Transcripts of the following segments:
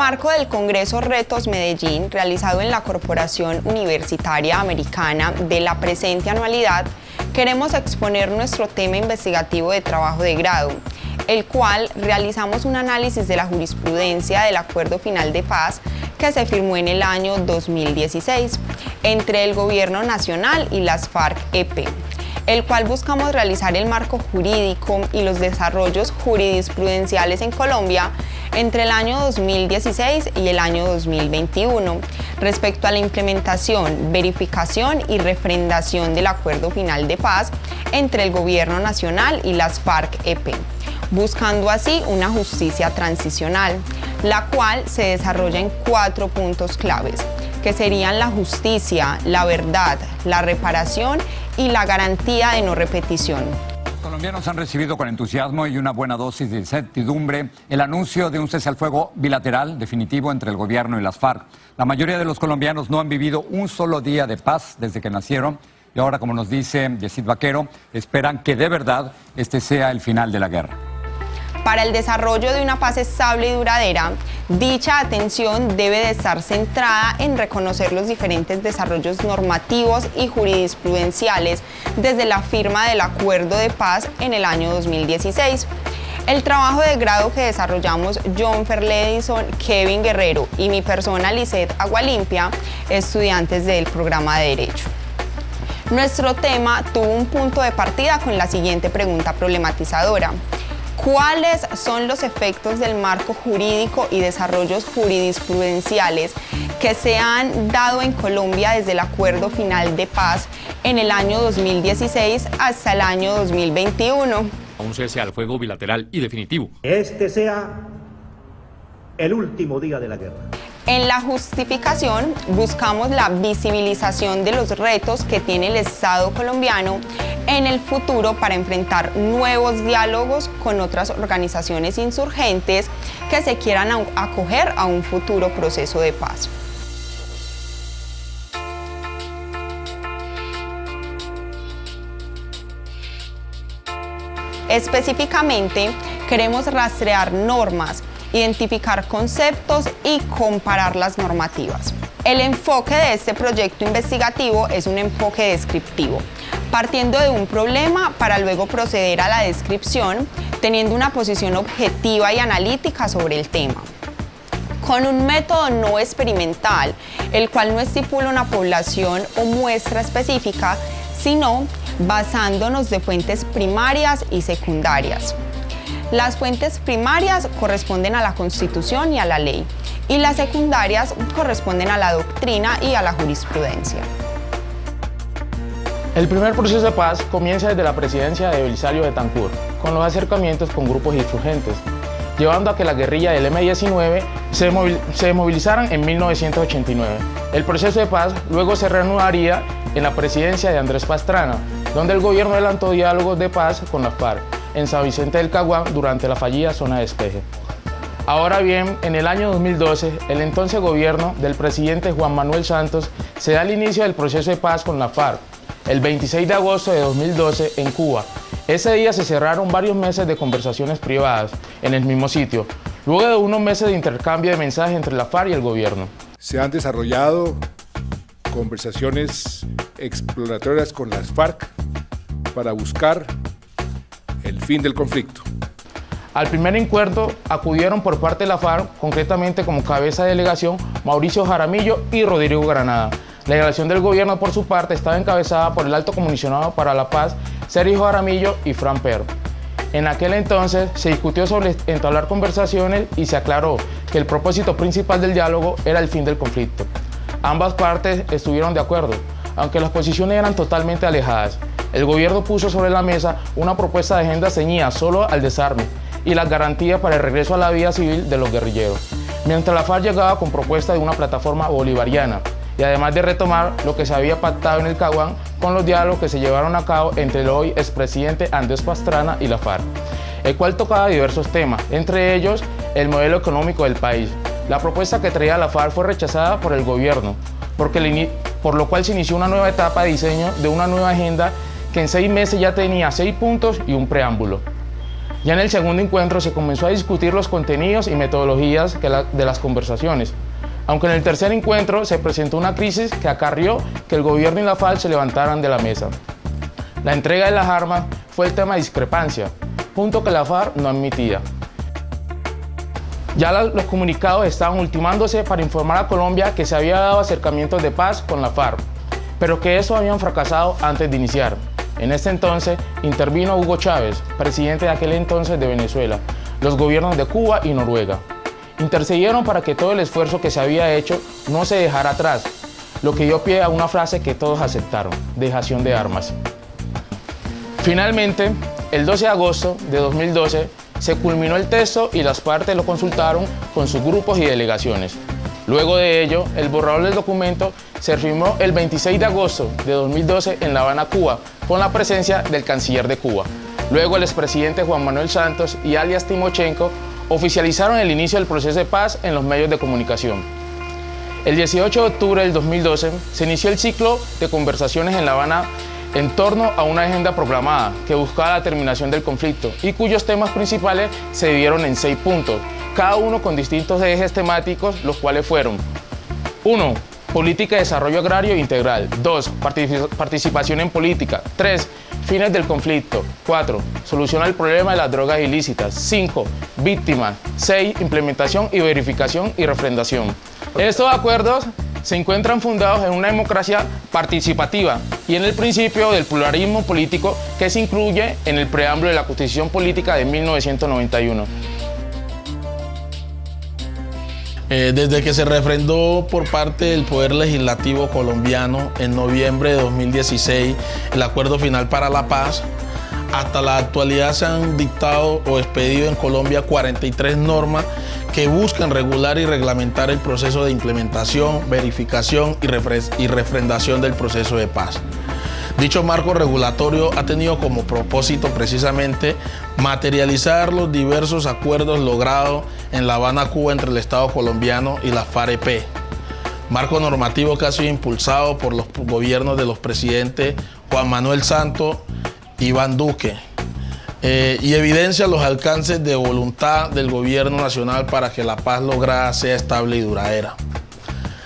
marco del Congreso Retos Medellín, realizado en la Corporación Universitaria Americana de la presente anualidad, queremos exponer nuestro tema investigativo de trabajo de grado, el cual realizamos un análisis de la jurisprudencia del Acuerdo Final de Paz que se firmó en el año 2016 entre el Gobierno Nacional y las FARC-EP, el cual buscamos realizar el marco jurídico y los desarrollos jurisprudenciales en Colombia entre el año 2016 y el año 2021 respecto a la implementación, verificación y refrendación del Acuerdo Final de Paz entre el Gobierno Nacional y las FARC-EP, buscando así una justicia transicional, la cual se desarrolla en 4 puntos claves, que serían la justicia, la verdad, la reparación y la garantía de no repetición. Los colombianos han recibido con entusiasmo y una buena dosis de incertidumbre el anuncio de un cese al fuego bilateral definitivo entre el gobierno y las FARC. La mayoría de los colombianos no han vivido un solo día de paz desde que nacieron y ahora, como nos dice Yesid Vaquero, esperan que de verdad este sea el final de la guerra. Para el desarrollo de una paz estable y duradera, dicha atención debe de estar centrada en reconocer los diferentes desarrollos normativos y jurisprudenciales desde la firma del Acuerdo de Paz en el año 2016. El trabajo de grado que desarrollamos John Ferledison, Kevin Guerrero y mi persona Lisette Agualimpia, estudiantes del programa de Derecho. Nuestro tema tuvo un punto de partida con la siguiente pregunta problematizadora: ¿cuáles son los efectos del marco jurídico y desarrollos jurisprudenciales que se han dado en Colombia desde el Acuerdo Final de Paz en el año 2016 hasta el año 2021? Un cese al fuego bilateral y definitivo. Este sea el último día de la guerra. En la justificación buscamos la visibilización de los retos que tiene el Estado colombiano en el futuro para enfrentar nuevos diálogos con otras organizaciones insurgentes que se quieran acoger a un futuro proceso de paz. Específicamente, queremos rastrear normas, identificar conceptos y comparar las normativas. El enfoque de este proyecto investigativo es un enfoque descriptivo, partiendo de un problema para luego proceder a la descripción, teniendo una posición objetiva y analítica sobre el tema. Con un método no experimental, el cual no estipula una población o muestra específica, sino basándonos de fuentes primarias y secundarias. Las fuentes primarias corresponden a la Constitución y a la ley, y las secundarias corresponden a la doctrina y a la jurisprudencia. El primer proceso de paz comienza desde la presidencia de Belisario Betancur, con los acercamientos con grupos insurgentes, llevando a que la guerrilla del M-19 se movilizaran en 1989. El proceso de paz luego se reanudaría en la presidencia de Andrés Pastrana, donde el gobierno adelantó diálogos de paz con las FARC en San Vicente del Caguán durante la fallida zona de despeje. Ahora bien, en el año 2012, el entonces gobierno del presidente Juan Manuel Santos se da el inicio del proceso de paz con la FARC, el 26 de agosto de 2012 en Cuba. Ese día se cerraron varios meses de conversaciones privadas en el mismo sitio, luego de unos meses de intercambio de mensajes entre la FARC y el gobierno. Se han desarrollado conversaciones exploratorias con las FARC para buscar el fin del conflicto. Al primer encuentro acudieron por parte de la FARC, concretamente como cabeza de delegación, Mauricio Jaramillo y Rodrigo Granada. La delegación del gobierno, por su parte, estaba encabezada por el alto comisionado para la paz, Sergio Jaramillo y Fran Perro. En aquel entonces se discutió sobre entablar conversaciones y se aclaró que el propósito principal del diálogo era el fin del conflicto. Ambas partes estuvieron de acuerdo, aunque las posiciones eran totalmente alejadas. El gobierno puso sobre la mesa una propuesta de agenda ceñida solo al desarme y las garantías para el regreso a la vida civil de los guerrilleros, mientras la FARC llegaba con propuesta de una plataforma bolivariana y además de retomar lo que se había pactado en el Caguán con los diálogos que se llevaron a cabo entre el hoy expresidente Andrés Pastrana y la FARC, el cual tocaba diversos temas, entre ellos el modelo económico del país. La propuesta que traía la FARC fue rechazada por el gobierno, por lo cual se inició una nueva etapa de diseño de una nueva agenda que en 6 meses ya tenía 6 puntos y un preámbulo. Ya en el segundo encuentro se comenzó a discutir los contenidos y metodologías de las conversaciones, aunque en el tercer encuentro se presentó una crisis que acarrió que el gobierno y la FARC se levantaran de la mesa. La entrega de las armas fue el tema de discrepancia, punto que la FARC no admitía. Ya los comunicados estaban ultimándose para informar a Colombia que se había dado acercamientos de paz con la FARC, pero que estos habían fracasado antes de iniciar. En este entonces intervino Hugo Chávez, presidente de aquel entonces de Venezuela, los gobiernos de Cuba y Noruega. Intercedieron para que todo el esfuerzo que se había hecho no se dejara atrás, lo que dio pie a una frase que todos aceptaron: dejación de armas. Finalmente, el 12 de agosto de 2012, se culminó el texto y las partes lo consultaron con sus grupos y delegaciones. Luego de ello, el borrador del documento se firmó el 26 de agosto de 2012 en La Habana, Cuba, con la presencia del canciller de Cuba. Luego el expresidente Juan Manuel Santos y alias Timochenko oficializaron el inicio del proceso de paz en los medios de comunicación. El 18 de octubre del 2012 se inició el ciclo de conversaciones en La Habana en torno a una agenda proclamada que buscaba la terminación del conflicto y cuyos temas principales se dividieron en 6 puntos, cada uno con distintos ejes temáticos, los cuales fueron: 1. Política de desarrollo agrario integral. 2. Participación en política. 3. Fines del conflicto. 4. Solución al problema de las drogas ilícitas. 5. Víctimas. 6. Implementación y verificación y refrendación. Estos acuerdos se encuentran fundados en una democracia participativa y en el principio del pluralismo político que se incluye en el preámbulo de la Constitución Política de 1991. Desde que se refrendó por parte del Poder Legislativo colombiano en noviembre de 2016 el Acuerdo Final para la Paz, hasta la actualidad se han dictado o expedido en Colombia 43 normas que buscan regular y reglamentar el proceso de implementación, verificación y refrendación del proceso de paz. Dicho marco regulatorio ha tenido como propósito precisamente materializar los diversos acuerdos logrados en La Habana, Cuba, entre el Estado colombiano y la FARC-EP. Marco normativo que ha sido impulsado por los gobiernos de los presidentes Juan Manuel Santos y Iván Duque, y evidencia los alcances de voluntad del gobierno nacional para que la paz lograda sea estable y duradera.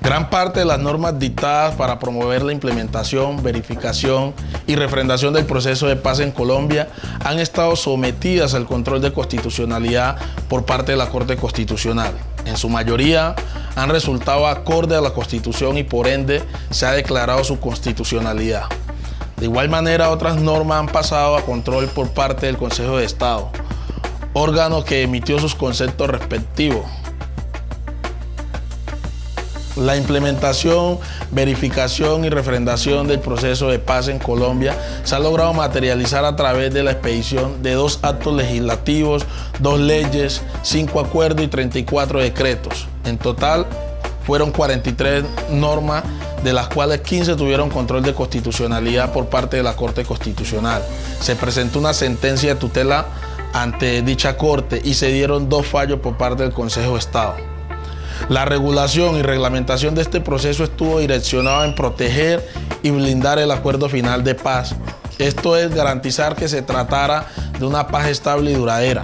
Gran parte de las normas dictadas para promover la implementación, verificación y refrendación del proceso de paz en Colombia han estado sometidas al control de constitucionalidad por parte de la Corte Constitucional. En su mayoría han resultado acorde a la Constitución y por ende se ha declarado su constitucionalidad. De igual manera, otras normas han pasado a control por parte del Consejo de Estado, órgano que emitió sus conceptos respectivos. La implementación, verificación y refrendación del proceso de paz en Colombia se ha logrado materializar a través de la expedición de 2 actos legislativos, 2 leyes, 5 acuerdos y 34 decretos. En total fueron 43 normas, de las cuales 15 tuvieron control de constitucionalidad por parte de la Corte Constitucional. Se presentó una sentencia de tutela ante dicha Corte y se dieron 2 fallos por parte del Consejo de Estado. La regulación y reglamentación de este proceso estuvo direccionada en proteger y blindar el acuerdo final de paz. Esto es garantizar que se tratara de una paz estable y duradera.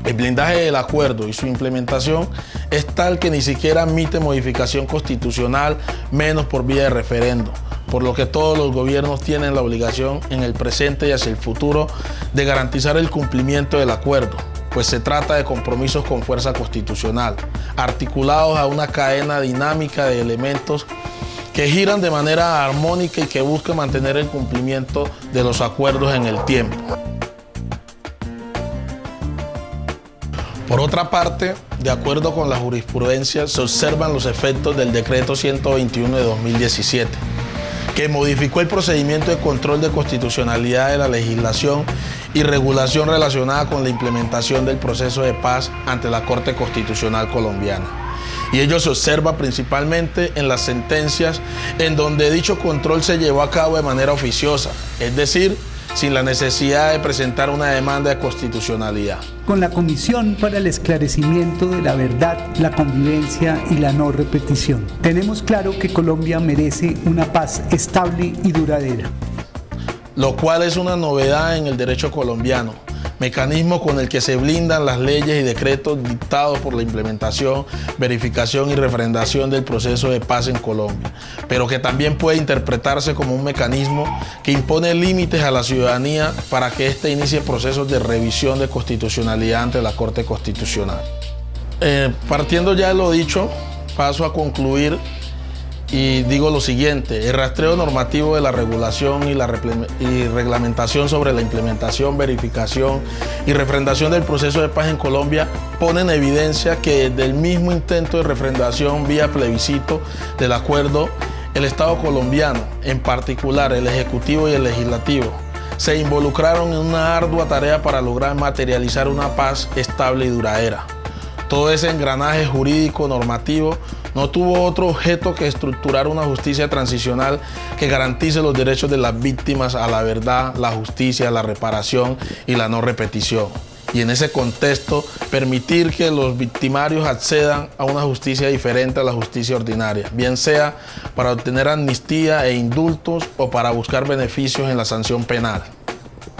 El blindaje del acuerdo y su implementación es tal que ni siquiera admite modificación constitucional, menos por vía de referendo, por lo que todos los gobiernos tienen la obligación en el presente y hacia el futuro de garantizar el cumplimiento del acuerdo, pues se trata de compromisos con fuerza constitucional, articulados a una cadena dinámica de elementos que giran de manera armónica y que buscan mantener el cumplimiento de los acuerdos en el tiempo. Por otra parte, de acuerdo con la jurisprudencia, se observan los efectos del Decreto 121 de 2017, que modificó el procedimiento de control de constitucionalidad de la legislación y regulación relacionada con la implementación del proceso de paz ante la Corte Constitucional colombiana. Y ello se observa principalmente en las sentencias en donde dicho control se llevó a cabo de manera oficiosa, es decir, sin la necesidad de presentar una demanda de constitucionalidad. Con la Comisión para el Esclarecimiento de la Verdad, la Convivencia y la No Repetición, tenemos claro que Colombia merece una paz estable y duradera. Lo cual es una novedad en el derecho colombiano, mecanismo con el que se blindan las leyes y decretos dictados por la implementación, verificación y refrendación del proceso de paz en Colombia, pero que también puede interpretarse como un mecanismo que impone límites a la ciudadanía para que éste inicie procesos de revisión de constitucionalidad ante la Corte Constitucional. Partiendo ya de lo dicho, paso a concluir y digo lo siguiente: el rastreo normativo de la regulación y reglamentación sobre la implementación, verificación y refrendación del proceso de paz en Colombia pone en evidencia que desde el mismo intento de refrendación vía plebiscito del acuerdo, el Estado colombiano, en particular el Ejecutivo y el Legislativo, se involucraron en una ardua tarea para lograr materializar una paz estable y duradera. Todo ese engranaje jurídico normativo no tuvo otro objeto que estructurar una justicia transicional que garantice los derechos de las víctimas a la verdad, la justicia, la reparación y la no repetición. Y en ese contexto, permitir que los victimarios accedan a una justicia diferente a la justicia ordinaria, bien sea para obtener amnistía e indultos o para buscar beneficios en la sanción penal.